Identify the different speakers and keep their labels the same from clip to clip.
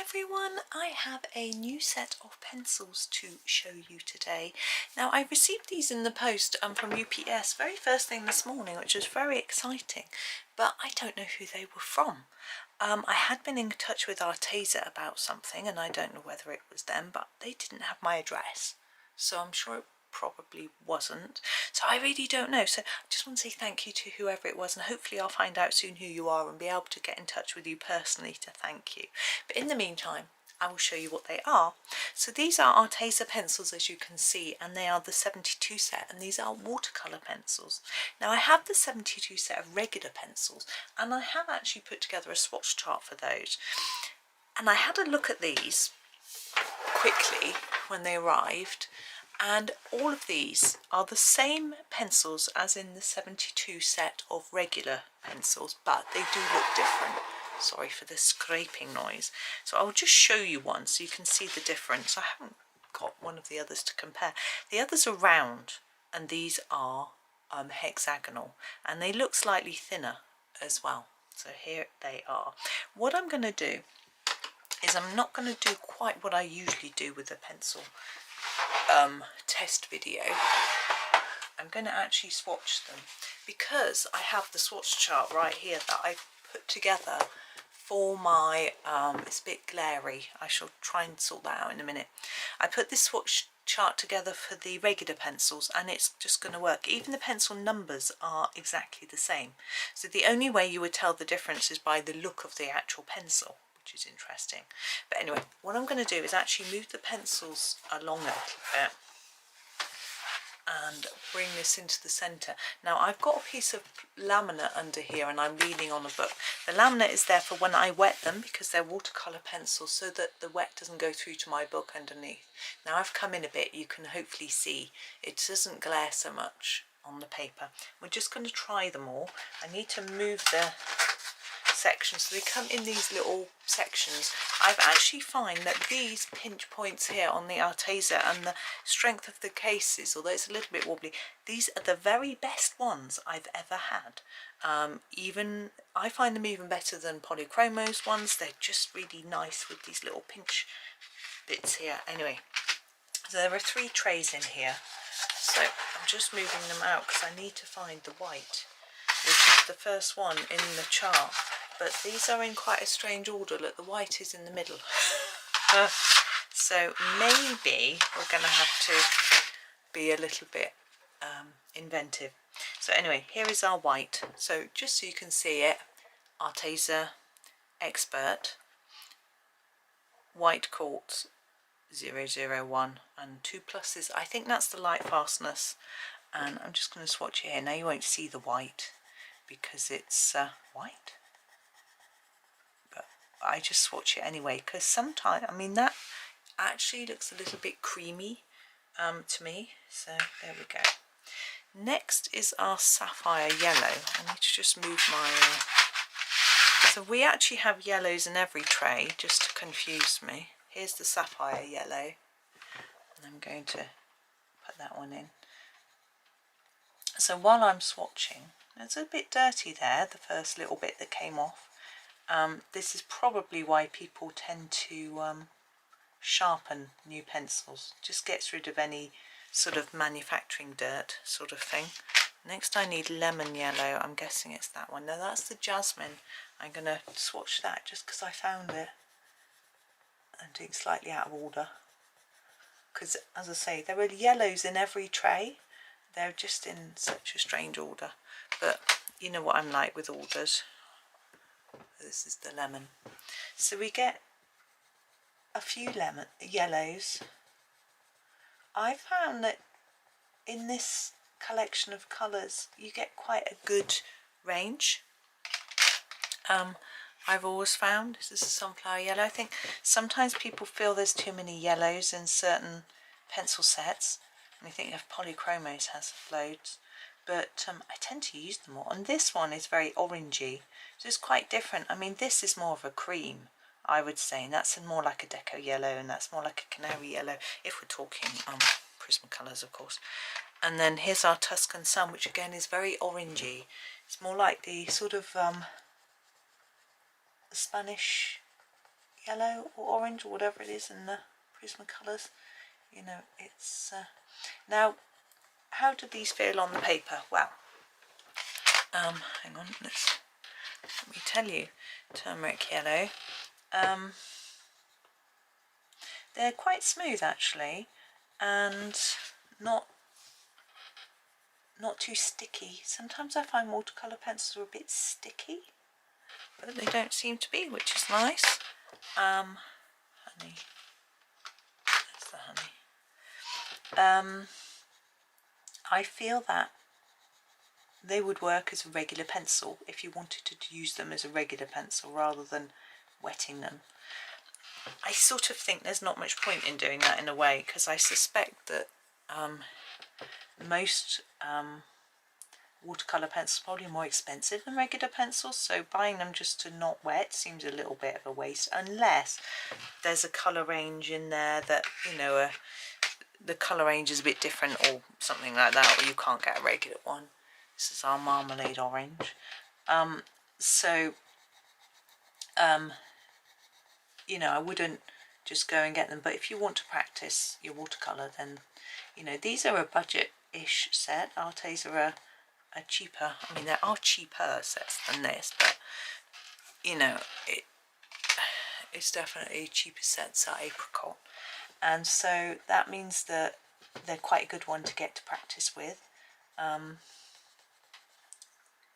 Speaker 1: everyone, I have a new set of pencils to show you today. Now I received these in the post from UPS very first thing this morning, which was very exciting, but I don't know who they were from. I had been in touch with Arteza about something and I don't know whether it was them, but they didn't have my address, so I'm sure it probably wasn't, so I really don't know. So I just want to say thank you to whoever it was, and hopefully I'll find out soon who you are and be able to get in touch with you personally to thank you. But in the meantime, I will show you what they are. So these are Arteza pencils, as you can see, and they are the 72 set, and these are watercolor pencils. Now I have the 72 set of regular pencils, and I have actually put together a swatch chart for those, and I had a look at these quickly when they arrived, and all of these are the same pencils as in the 72 set of regular pencils, but they do look different. Sorry for the scraping noise. So I'll just show you one so you can see the difference. I haven't got one of the others to compare. The others are round and these are hexagonal, and they look slightly thinner as well. So here they are. What I'm going to do is I'm not going to do quite what I usually do with a pencil test video. I'm going to actually swatch them because I have the swatch chart right here that I put together for my it's a bit glary. I shall try and sort that out in a minute. I put this swatch chart together for the regular pencils and it's just going to work. Even the pencil numbers are exactly the same, so the only way you would tell the difference is by the look of the actual pencil, which is interesting. But anyway, what I'm going to do is actually move the pencils along a little bit and bring this into the centre. Now I've got a piece of laminate under here and I'm leaning on a book. The laminate is there for when I wet them because they're watercolour pencils, so that the wet doesn't go through to my book underneath. Now I've come in a bit, you can hopefully see it doesn't glare so much on the paper. We're just going to try them all. I need to move the sections so they come in these little sections. I've actually find that these pinch points here on the Arteza and the strength of the cases, although it's a little bit wobbly, these are the very best ones I've ever had. Even I find them even better than Polychromos ones. They're just really nice with these little pinch bits here. Anyway, so there are 3 trays in here, so I'm just moving them out because I need to find the white, which is the first one in the chart. But these are in quite a strange order. Look, the white is in the middle. So maybe we're going to have to be a little bit inventive. So anyway, here is our white. So just so you can see it, Arteza Expert, white quartz 001 and 2 pluses. I think that's the light fastness. And I'm just going to swatch it here. Now you won't see the white because it's white. I just swatch it anyway because sometimes, I mean, that actually looks a little bit creamy to me. So there we go. Next is our sapphire yellow. I need to just move my so we actually have yellows in every tray, just to confuse me. Here's the sapphire yellow, and I'm going to put that one in. So while I'm swatching, it's a bit dirty there, the first little bit that came off. This is probably why people tend to sharpen new pencils. Just gets rid of any sort of manufacturing dirt sort of thing. Next I need lemon yellow. I'm guessing it's that one. Now that's the jasmine. I'm going to swatch that just because I found it. I'm doing slightly out of order because, as I say, there are yellows in every tray. They're just in such a strange order. But you know what I'm like with orders. This is the lemon. So we get a few yellows. I found that in this collection of colours you get quite a good range. I've always found this is a sunflower yellow. I think sometimes people feel there's too many yellows in certain pencil sets. I think of Polychromos has loads. But I tend to use them all. And this one is very orangey, so it's quite different. I mean, this is more of a cream, I would say, and that's more like a deco yellow, and that's more like a canary yellow, if we're talking Prismacolors, of course. And then here's our Tuscan Sun, which again is very orangey. It's more like the sort of Spanish yellow or orange or whatever it is in the Prismacolors. You know, it's now, how do these feel on the paper? Well, hang on, let me tell you. Turmeric yellow, they're quite smooth actually, and not too sticky. Sometimes I find watercolour pencils are a bit sticky, but they don't seem to be, which is nice. Honey, that's the honey. I feel that they would work as a regular pencil if you wanted to use them as a regular pencil rather than wetting them. I sort of think there's not much point in doing that in a way, because I suspect that most watercolour pencils are probably more expensive than regular pencils, so buying them just to not wet seems a little bit of a waste, unless there's a colour range in there that, you know, the colour range is a bit different or something like that, or you can't get a regular one. This is our marmalade orange. You know, I wouldn't just go and get them, but if you want to practice your watercolour, then, you know, these are a budget-ish set. Arteza are a cheaper, I mean, there are cheaper sets than this, but, you know, it's definitely cheaper sets at Apricot, and so that means that they're quite a good one to get to practice with,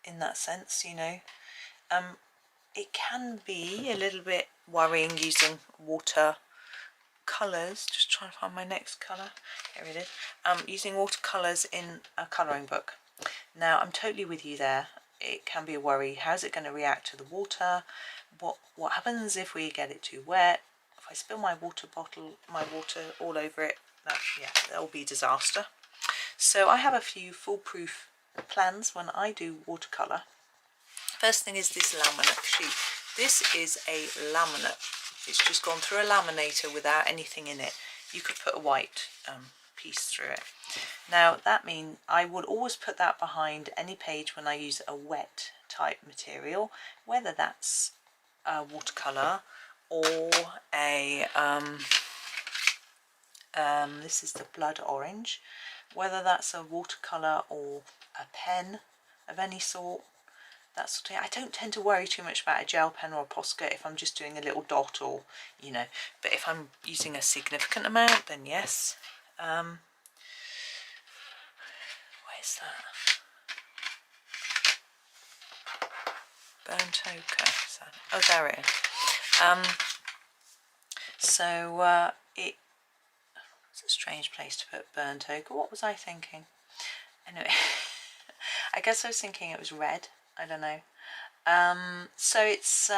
Speaker 1: in that sense, you know. It can be a little bit worrying using water colours. Just trying to find my next colour. Here it is. Using watercolours in a colouring book. Now, I'm totally with you there. It can be a worry. How's it going to react to the water? What happens if we get it too wet? If I spill my water bottle, my water all over it, that'll be a disaster. So I have a few foolproof plans when I do watercolour. First thing is this laminate sheet. This is a laminate. It's just gone through a laminator without anything in it. You could put a white piece through it. Now that means I would always put that behind any page when I use a wet type material, whether that's a watercolour or a this is the blood orange, whether that's a watercolour or a pen of any sort. That sort of thing. I don't tend to worry too much about a gel pen or a Posca if I'm just doing a little dot, or, you know, but if I'm using a significant amount, then yes. Where's that? Burnt ochre. Oh, there it is. It's a strange place to put burnt ochre. What was I thinking? Anyway, I guess I was thinking it was red. I don't know. So it's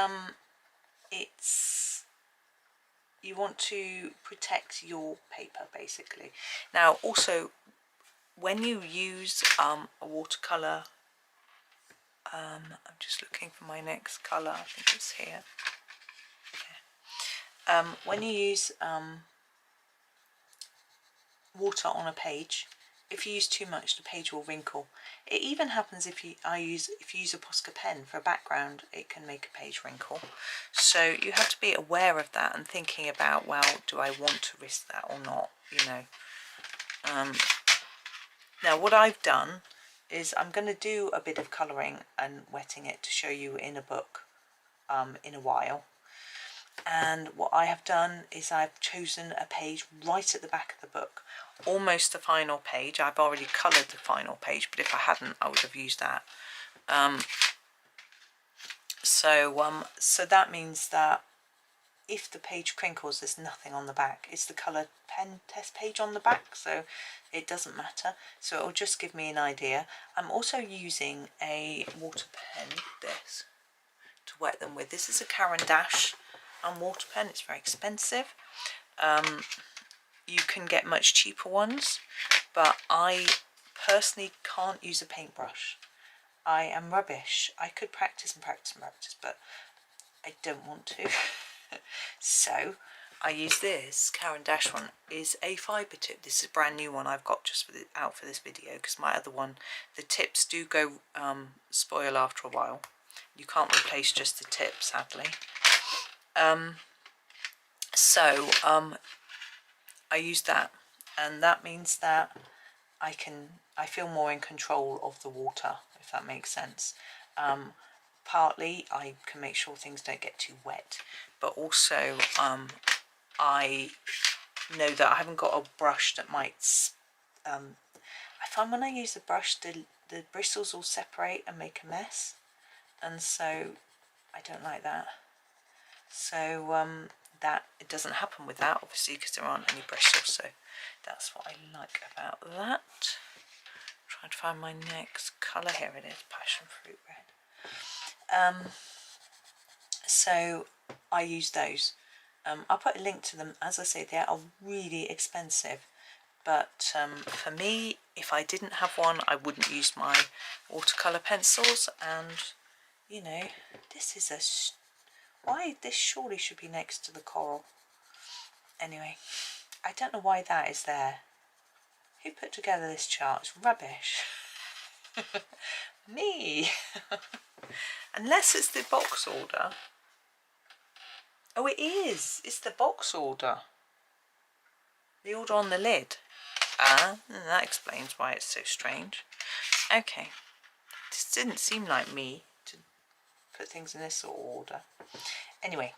Speaker 1: you want to protect your paper basically. Now also, when you use a watercolor, I'm just looking for my next color. I think it's here. Yeah. When you use water on a page, if you use too much, the page will wrinkle. It even happens if you use a Posca pen for a background, it can make a page wrinkle. So you have to be aware of that and thinking about, well, do I want to risk that or not? You know. Now what I've done is I'm going to do a bit of colouring and wetting it to show you in a book in a while. And what I have done is I've chosen a page right at the back of the book, almost the final page. I've already coloured the final page, but if I hadn't, I would have used that. So that means that if the page crinkles, there's nothing on the back. It's the colour pen test page on the back, so it doesn't matter. So it will just give me an idea. I'm also using a water pen, this, to wet them with. This is a Caran Dache water pen. It's very expensive. You can get much cheaper ones, but I personally can't use a paintbrush. I am rubbish. I could practice and practice and practice, but I don't want to. So I use this Caran Dache one. Is a fibre tip. This is a brand new one I've got just out for this video, because my other one, the tips do go spoil after a while. You can't replace just the tip, sadly. So I use that, and that means that I feel more in control of the water, if that makes sense. Partly I can make sure things don't get too wet, but also I know that I haven't got a brush that might I find when I use the brush the bristles will separate and make a mess, and so I don't like that. So that it doesn't happen with that, obviously, because there aren't any bristles, so that's what I like about that. Trying to find my next colour. Here it is, passion fruit red. So I use those. I'll put a link to them. As I say, they are really expensive, but for me, if I didn't have one, I wouldn't use my watercolour pencils. And you know, this is why this surely should be next to the coral. Anyway, I don't know why that is there. Who put together this chart? It's rubbish. Me. Unless it's the box order. Oh, it is. It's the box order. The order on the lid. Ah, that explains why it's so strange. Okay. This didn't seem like me to put things in this sort of order. Anyway.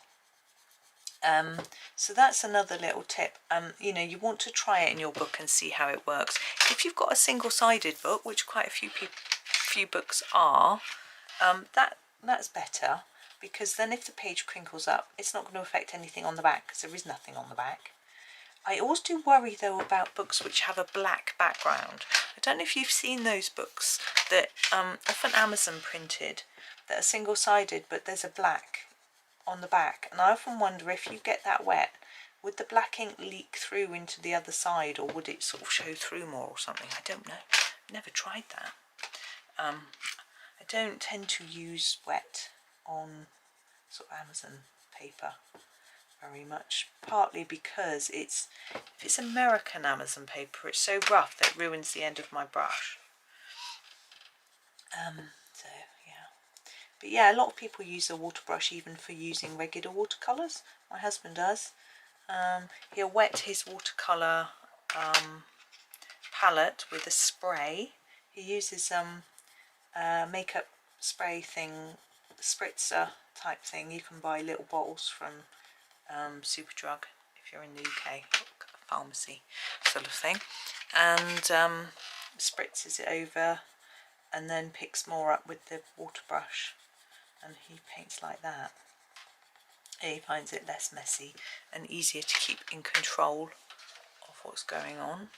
Speaker 1: So that's another little tip. You know, you want to try it in your book and see how it works. If you've got a single-sided book, which quite a few books are, that's better, because then if the page crinkles up, it's not going to affect anything on the back, because there is nothing on the back. I always do worry though about books which have a black background. I don't know if you've seen those books that often Amazon printed that are single-sided, but there's a black on the back, and I often wonder if you get that wet, would the black ink leak through into the other side, or would it sort of show through more or something? I don't know. I've never tried that. I don't tend to use wet on sort of Amazon paper very much, partly because if it's American Amazon paper, it's so rough that it ruins the end of my brush. So yeah, but yeah, a lot of people use a water brush even for using regular watercolours. My husband does. He'll wet his watercolour palette with a spray. He uses makeup spray thing, spritzer type thing. You can buy little bottles from Superdrug if you're in the UK, pharmacy sort of thing, and spritzes it over and then picks more up with the water brush, and he paints like that. He finds it less messy and easier to keep in control of what's going on.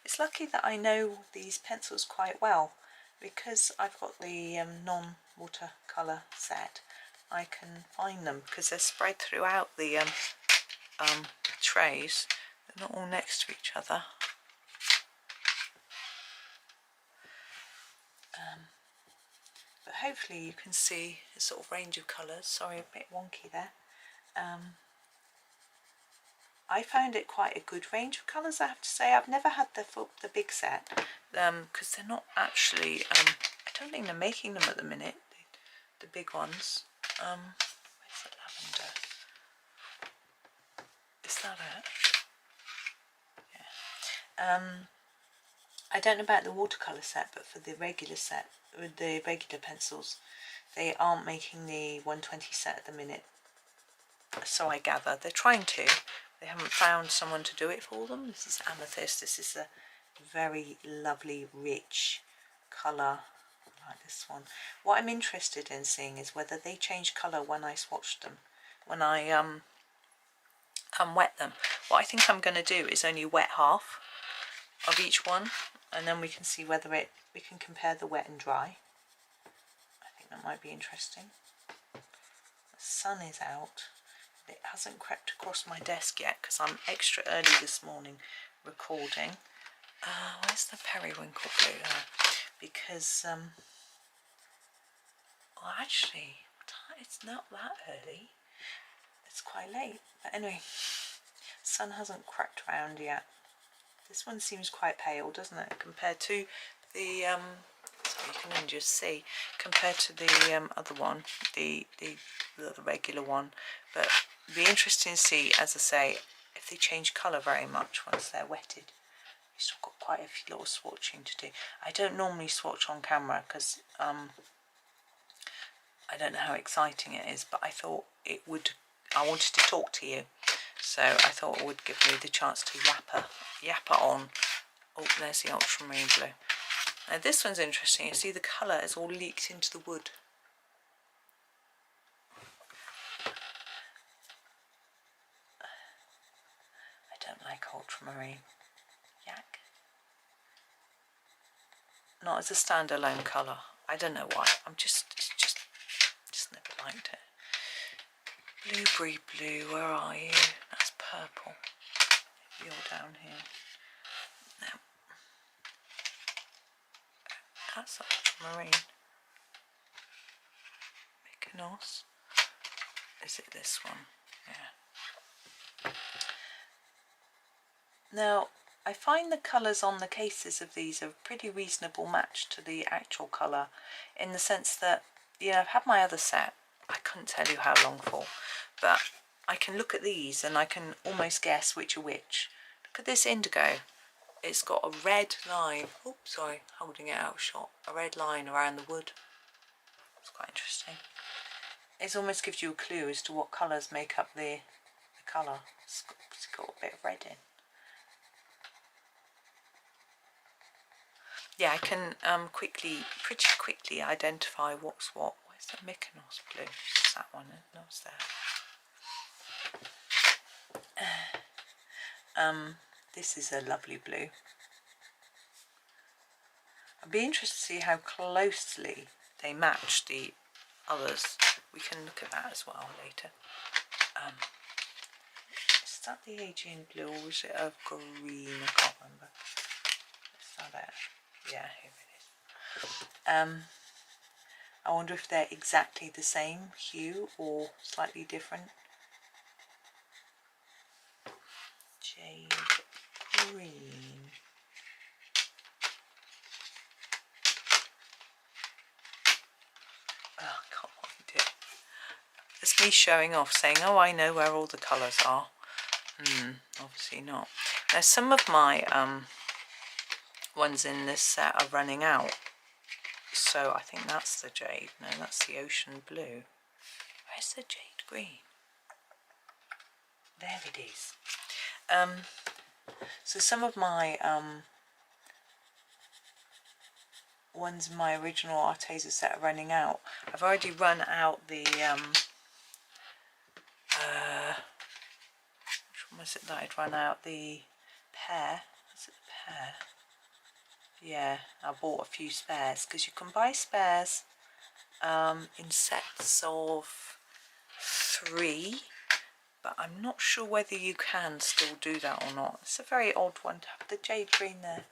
Speaker 1: It's lucky that I know these pencils quite well, because I've got the non-watercolour set. I can find them because they're spread throughout the trays. They're not all next to each other. But hopefully you can see a sort of range of colours. Sorry, a bit wonky there. I found it quite a good range of colours, I have to say. I've never had the big set, because they're not actually, I don't think they're making them at the minute, the big ones. Where's the lavender? Is that it? Yeah. I don't know about the watercolour set, but for the regular set, with the regular pencils, they aren't making the 120 set at the minute. So I gather they're trying to. They haven't found someone to do it for them. This is amethyst. This is a very lovely, rich colour. Like this one. What I'm interested in seeing is whether they change colour when I swatch them, when I wet them. What I think I'm going to do is only wet half of each one, and then we can see whether we can compare the wet and dry. I think that might be interesting. The sun is out. It hasn't crept across my desk yet because I'm extra early this morning recording. Where's the periwinkle blue there? Because well, actually, it's not that early. It's quite late. But anyway, sun hasn't crept around yet. This one seems quite pale, doesn't it, compared to the so you can only just see, compared to the other one, the regular one. But It'll be interesting to see, as I say, if they change colour very much once they're wetted. We've still got quite a few little swatching to do. I don't normally swatch on camera because I don't know how exciting it is, but I thought it would, I wanted to talk to you, so I thought it would give me the chance to yapper on. Oh, there's the ultramarine blue. Now this one's interesting. You see the colour is all leaked into the wood. I don't like ultramarine. Yak. Not as a standalone colour. I don't know why. Just never liked it. Blueberry blue, where are you? That's purple. You're down here. No. That's ultramarine. Mykonos. Is it this one? Yeah. Now, I find the colours on the cases of these are a pretty reasonable match to the actual colour, in the sense that, you know, I've had my other set, I couldn't tell you how long for, but I can look at these and I can almost guess which are which. Look at this indigo. It's got a red line, oops, sorry, holding it out shot, a red line around the wood. It's quite interesting. It almost gives you a clue as to what colours make up the colour. It's got a bit of red in. Yeah, I can pretty quickly identify what's what. Where's the Mykonos blue? It's that one, no, it's there. This is a lovely blue. I'd be interested to see how closely they match the others. We can look at that as well later. Is that the Aegean blue or is it a green? I can't remember. Is that it? Yeah, here it is. I wonder if they're exactly the same hue or slightly different. Jade green. Oh, I can't find it. It's me showing off, saying, oh, I know where all the colours are. Obviously not. Now, some of my ones in this set are running out. So I think that's the jade. No, that's the ocean blue. Where's the jade green? There it is. So some of my ones in my original Arteza set are running out. I've already run out the which one was it that I'd run out? The pear. Was it the pear? Yeah, I bought a few spares because you can buy spares in sets of 3, but I'm not sure whether you can still do that or not. It's a very odd one to have the jade green there.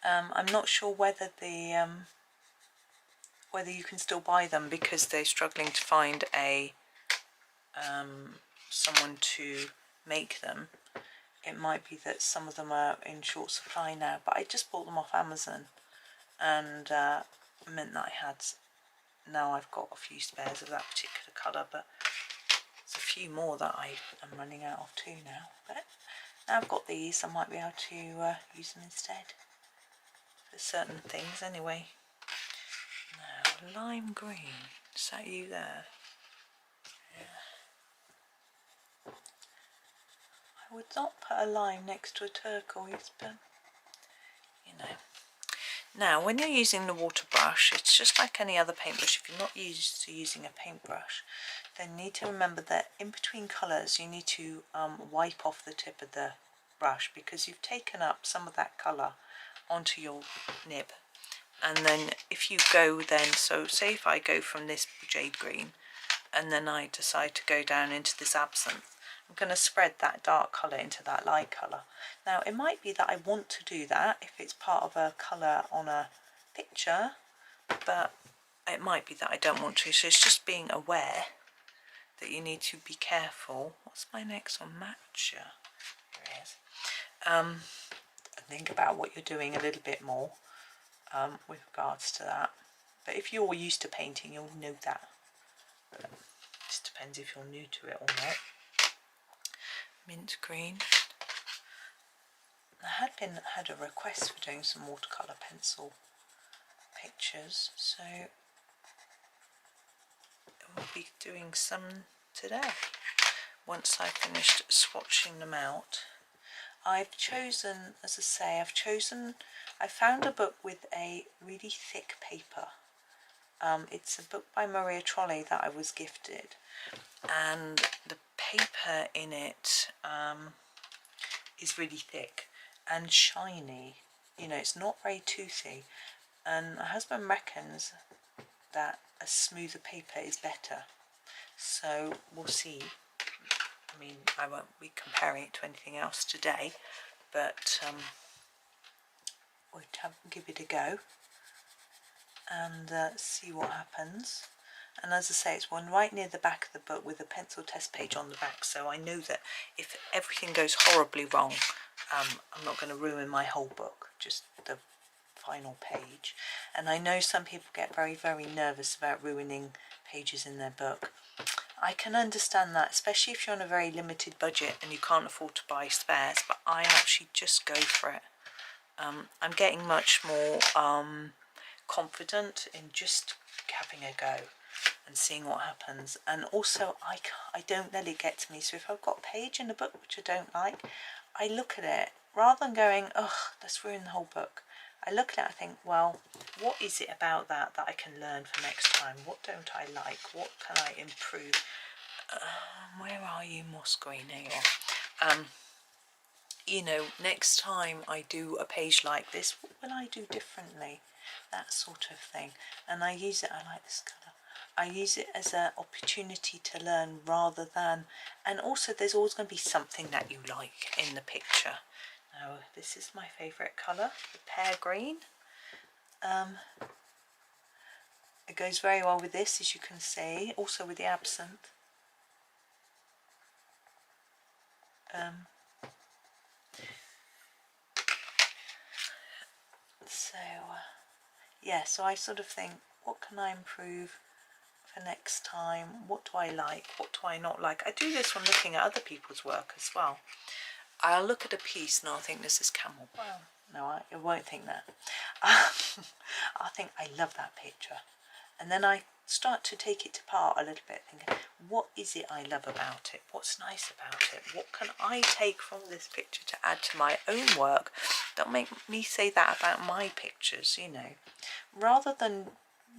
Speaker 1: I'm not sure whether the whether you can still buy them because they're struggling to find a someone to make them. It might be that some of them are in short supply now, but I just bought them off Amazon, and meant that I had. Now I've got a few spares of that particular colour, but there's a few more that I am running out of too now. But now I've got these, I might be able to use them instead for certain things anyway. Now, lime green, is that you there? Yeah. I would not put a lime next to a turquoise, but you know. Now, when you're using the water brush, it's just like any other paintbrush. If you're not used to using a paintbrush, then you need to remember that in between colours you need to wipe off the tip of the brush, because you've taken up some of that colour onto your nib. And then if you go then, so say if I go from this jade green and then I decide to go down into this absinthe, I'm going to spread that dark colour into that light colour. Now it might be that I want to do that if it's part of a colour on a picture, but it might be that I don't want to, so it's just being aware that you need to be careful. What's my next one? Matcha. Here it is. Think about what you're doing a little bit more with regards to that. But if you're used to painting, you'll know that. but it just depends if you're new to it or not. Mint green. I had a request for doing some watercolour pencil pictures, so we'll be doing some today once I've finished swatching them out. I've chosen, as I say, I found a book with a really thick paper. It's a book by Maria Trolley that I was gifted, and the paper in it is really thick and shiny. You know, it's not very toothy, and my husband reckons that a smoother paper is better, so we'll see. I mean, I won't be comparing it to anything else today, but we'll give it a go and see what happens. And as I say, it's one right near the back of the book with a pencil test page on the back, so I know that if everything goes horribly wrong, I'm not going to ruin my whole book, just the final page. And I know some people get very, very nervous about ruining pages in their book. I can understand that, especially if you're on a very limited budget and you can't afford to buy spares, but I actually just go for it. I'm getting much more confident in just having a go and seeing what happens. And also I don't let it get to me, so if I've got a page in a book which I don't like, I look at it rather than going, oh, let's ruin the whole book. I look at it, I think, well, what is it about that I can learn for next time? What don't I like? What can I improve? Where are you, moss green? Here you are. You know, next time I do a page like this, what will I do differently? That sort of thing. And I use it, I like this colour. I use it as an opportunity to learn rather than, and also there's always going to be something that you like in the picture. Now, this is my favourite colour, the pear green. It goes very well with this, as you can see, also with the absinthe. Yeah, so I sort of think, what can I improve for next time? What do I like? What do I not like? I do this when looking at other people's work as well. I'll look at a piece and I'll think this is camel brown. No, I won't think that. I'll think I love that picture. And then I start to take it apart a little bit, thinking, what is it I love about it? What's nice about it? What can I take from this picture to add to my own work that'll make me say that about my pictures, you know? Rather than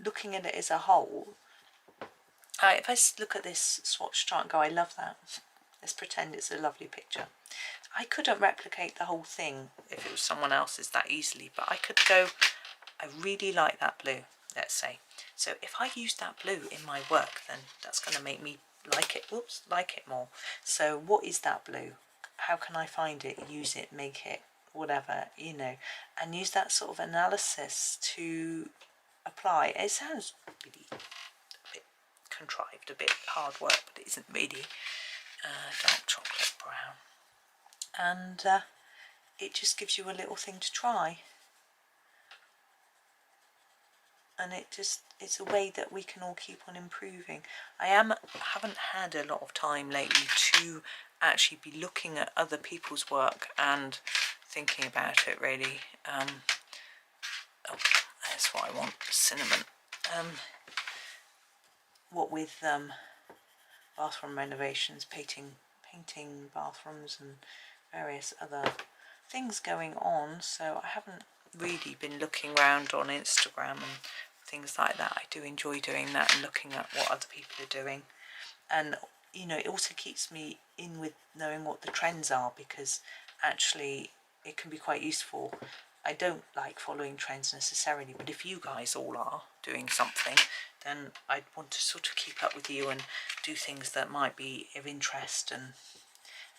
Speaker 1: looking at it as a whole, if I look at this swatch chart and go, I love that. Let's pretend it's a lovely picture. I couldn't replicate the whole thing if it was someone else's that easily, but I could go, I really like that blue, let's say. So if I use that blue in my work, then that's going to make me like it, like it more. So what is that blue? How can I find it, use it, make it, whatever, you know, and use that sort of analysis to apply. It sounds really a bit contrived, a bit hard work, but it isn't really. Dark chocolate brown, and it just gives you a little thing to try, and it's a way that we can all keep on improving. I haven't had a lot of time lately to actually be looking at other people's work and thinking about it really. Oh, that's what I want, cinnamon. What with bathroom renovations, painting bathrooms and various other things going on, so I haven't really been looking around on Instagram and things like that. I do enjoy doing that and looking at what other people are doing, and you know, it also keeps me in with knowing what the trends are, because actually it can be quite useful. I don't like following trends necessarily, but if you guys all are doing something, then I'd want to sort of keep up with you and do things that might be of interest and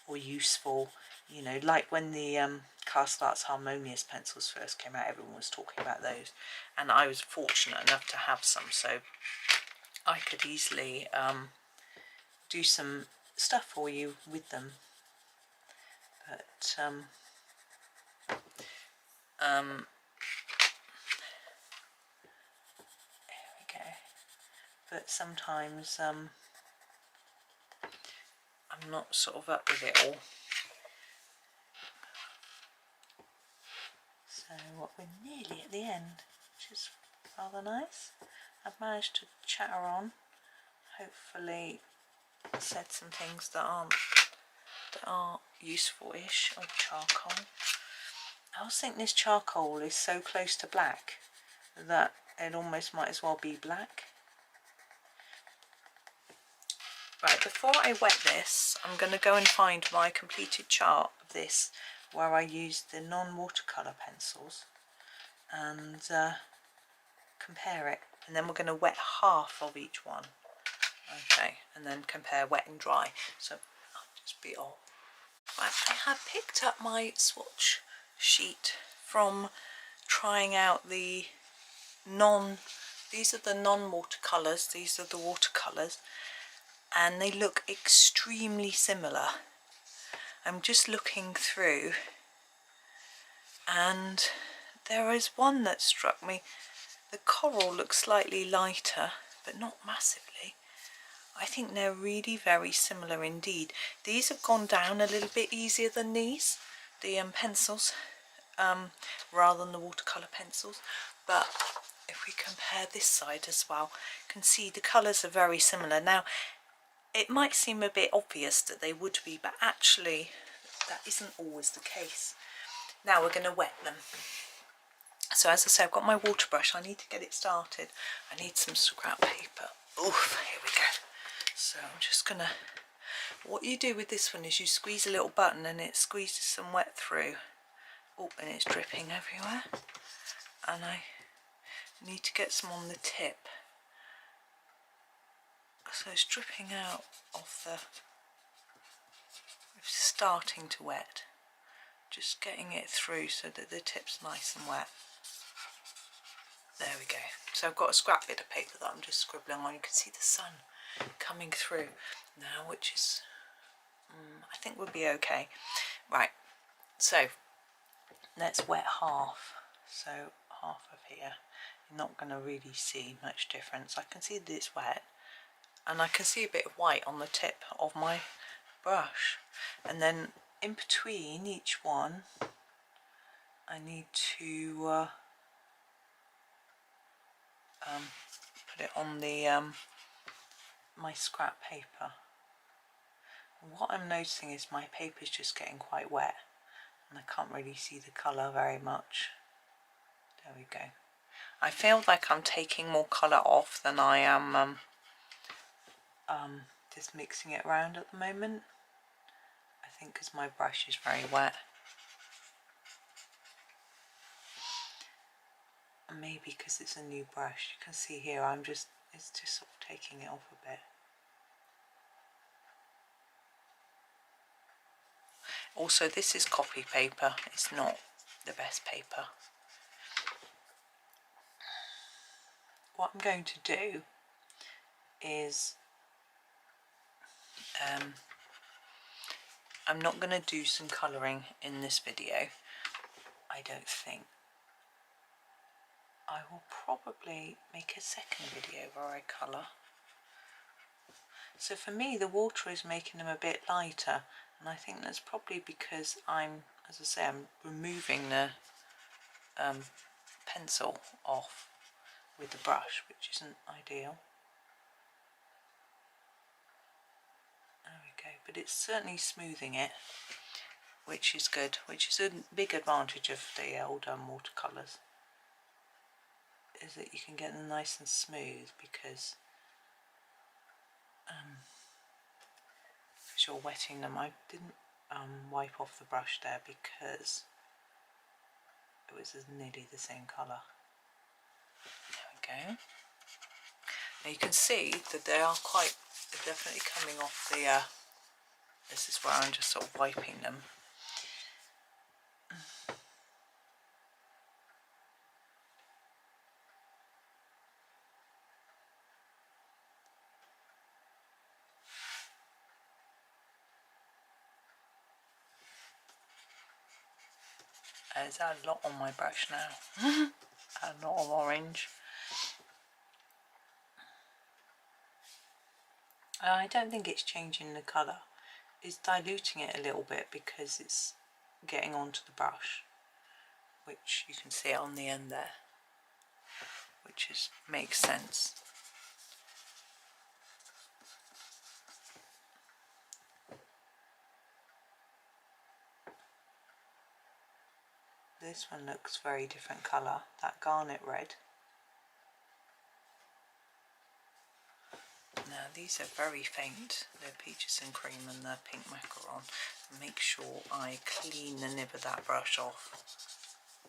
Speaker 1: or useful. You know, like when the Castle Arts Harmonious pencils first came out, everyone was talking about those, and I was fortunate enough to have some, so I could easily do some stuff for you with them. But there we go. but sometimes I'm not sort of up with it all. So what, we're nearly at the end, which is rather nice. I've managed to chatter on, hopefully said some things that are useful-ish. Oh, charcoal. I always think this charcoal is so close to black that it almost might as well be black. Right, before I wet this, I'm going to go and find my completed chart of this, where I used the non-watercolour pencils, and compare it. And then we're going to wet half of each one. Okay, and then compare wet and dry. So I'll just be all. Right, I have picked up my swatch sheet from trying out the these are the non-watercolours, these are the watercolours, and they look extremely similar. I'm just looking through, and there is one that struck me. The coral looks slightly lighter, but not massively. I think they're really very similar indeed. These have gone down a little bit easier than these, the pencils, rather than the watercolour pencils. But if we compare this side as well, you can see the colours are very similar. Now, it might seem a bit obvious that they would be, but actually that isn't always the case. Now we're going to wet them. So as I said, I've got my water brush. I need to get it started. I need some scrap paper. Oof, here we go. So I'm just gonna, what you do with this one is you squeeze a little button and it squeezes some wet through. Oh, and it's dripping everywhere. And I need to get some on the tip. So it's dripping out of the, it's starting to wet. Just getting it through so that the tip's nice and wet. There we go. So I've got a scrap bit of paper that I'm just scribbling on. You can see the sun coming through now, which is I think we'll be okay. Right, so let's wet half. So half of here, you're not going to really see much difference. I can see that it's wet, and I can see a bit of white on the tip of my brush, and then in between each one I need to put it on the my scrap paper. What I'm noticing is my paper is just getting quite wet and I can't really see the colour very much. There we go. I feel like I'm taking more colour off than I am just mixing it around at the moment. I think because my brush is very wet. And maybe because it's a new brush. You can see here it's just sort of taking it off a bit. Also, this is copy paper, it's not the best paper. What I'm going to do is I'm not going to do some colouring in this video, I don't think. I will probably make a second video where I colour. So for me the water is making them a bit lighter, and I think that's probably because I'm, as I say, I'm removing the pencil off with the brush, which isn't ideal. There we go, but it's certainly smoothing it, which is good, which is a big advantage of the old watercolours, is that you can get them nice and smooth because you're wetting them. I didn't wipe off the brush there because it was nearly the same colour. There we go. Now you can see that they are quite, they're definitely coming off the, this is where I'm just sort of wiping them. There's a lot on my brush now. A lot of orange. I don't think it's changing the colour. It's diluting it a little bit because it's getting onto the brush, which you can see on the end there, which makes sense. This one looks very different colour, that garnet red. Now these are very faint, they're peaches and cream and they're pink macaron. Make sure I clean the nib of that brush off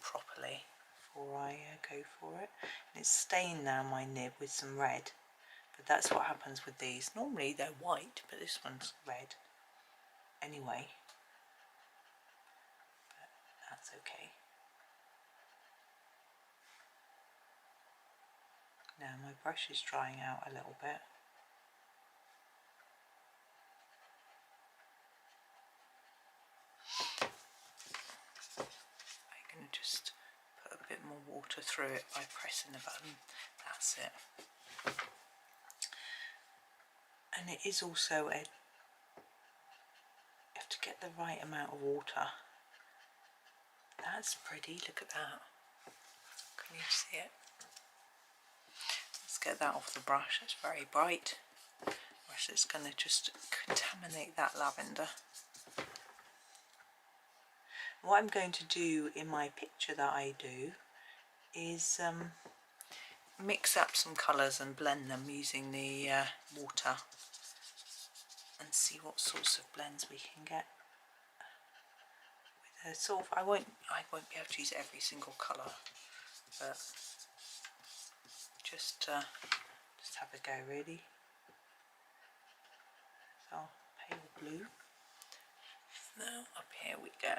Speaker 1: properly before I go for it. And it's stained now, my nib, with some red, but that's what happens with these. Normally they're white, but this one's red anyway, but that's okay. Now my brush is drying out a little bit. I'm going to just put a bit more water through it by pressing the button. That's it. And it is also you have to get the right amount of water. That's pretty, look at that. Can you see it? Let's get that off the brush, it's very bright. Whereas it's going to just contaminate that lavender. What I'm going to do in my picture that I do is mix up some colours and blend them using the water, and see what sorts of blends we can get. With a sort of, I won't be able to use every single colour, but just have a go really. So pale blue. Now up here we go.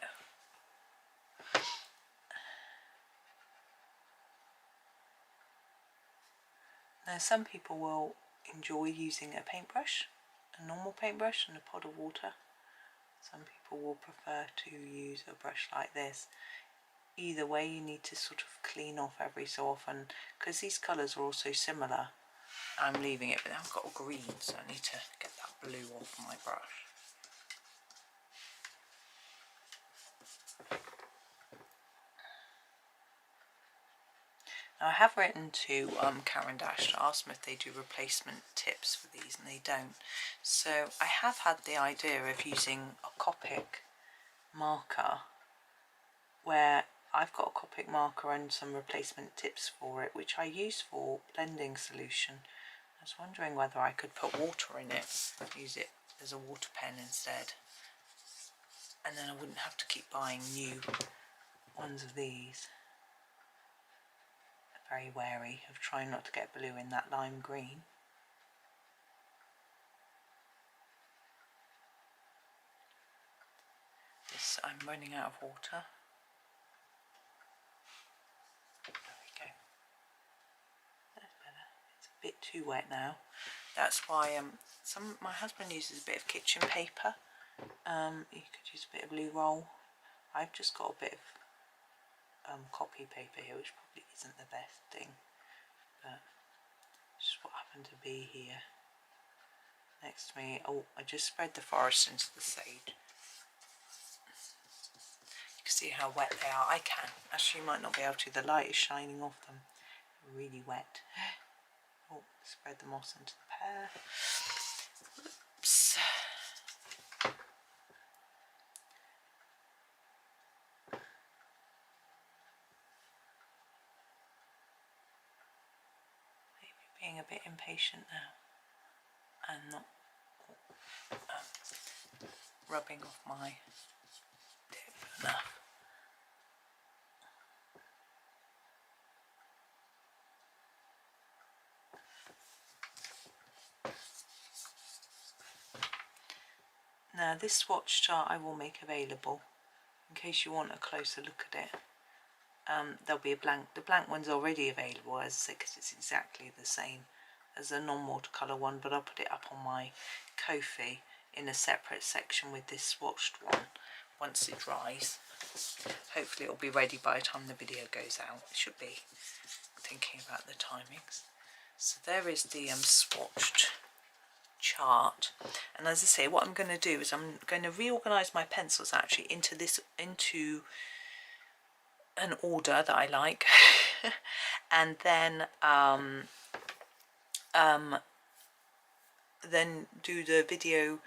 Speaker 1: Now some people will enjoy using a paintbrush, a normal paintbrush and a pot of water. Some people will prefer to use a brush like this. Either way, you need to sort of clean off every so often, because these colours are also similar. I'm leaving it, but I've got a green, so I need to get that blue off my brush. Now I have written to Caran Dache to ask them if they do replacement tips for these, and they don't. So I have had the idea of using a Copic marker, where I've got a Copic marker and some replacement tips for it, which I use for blending solution. I was wondering whether I could put water in it, use it as a water pen instead, and then I wouldn't have to keep buying new ones of these. I'm very wary of trying not to get blue in that lime green. I'm running out of water. There we go. That's better. It's a bit too wet now. That's why my husband uses a bit of kitchen paper. You could use a bit of blue roll. I've just got a bit of copy paper here, which probably isn't the best thing, but it's just what happened to be here next to me. Oh, I just spread the forest into the sage. You can see how wet they are. I can. Actually, you might not be able to. The light is shining off them. They're really wet. Oh, spread the moss into the pear. Oops. Maybe being a bit impatient now and not rubbing off my tip enough. Now this swatch chart I will make available in case you want a closer look at it. There'll be a blank. The blank one's already available, as I say, because it's exactly the same as a non-watercolour one, but I'll put it up on my Ko-fi in a separate section with this swatched one once it dries. Hopefully it'll be ready by the time the video goes out. It should be, thinking about the timings. So there is the swatched chart. And as I say, what I'm going to do is I'm going to reorganize my pencils actually into an order that I like, and then do the video.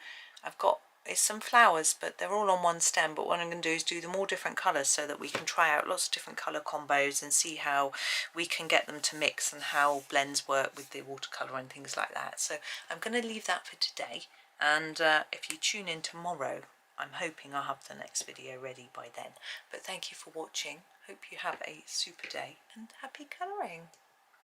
Speaker 1: I've got some flowers, but they're all on one stem, but what I'm going to do is do them all different colours so that we can try out lots of different colour combos and see how we can get them to mix and how blends work with the watercolour and things like that. So I'm going to leave that for today, and if you tune in tomorrow, I'm hoping I'll have the next video ready by then. But thank you for watching. Hope you have a super day and happy colouring.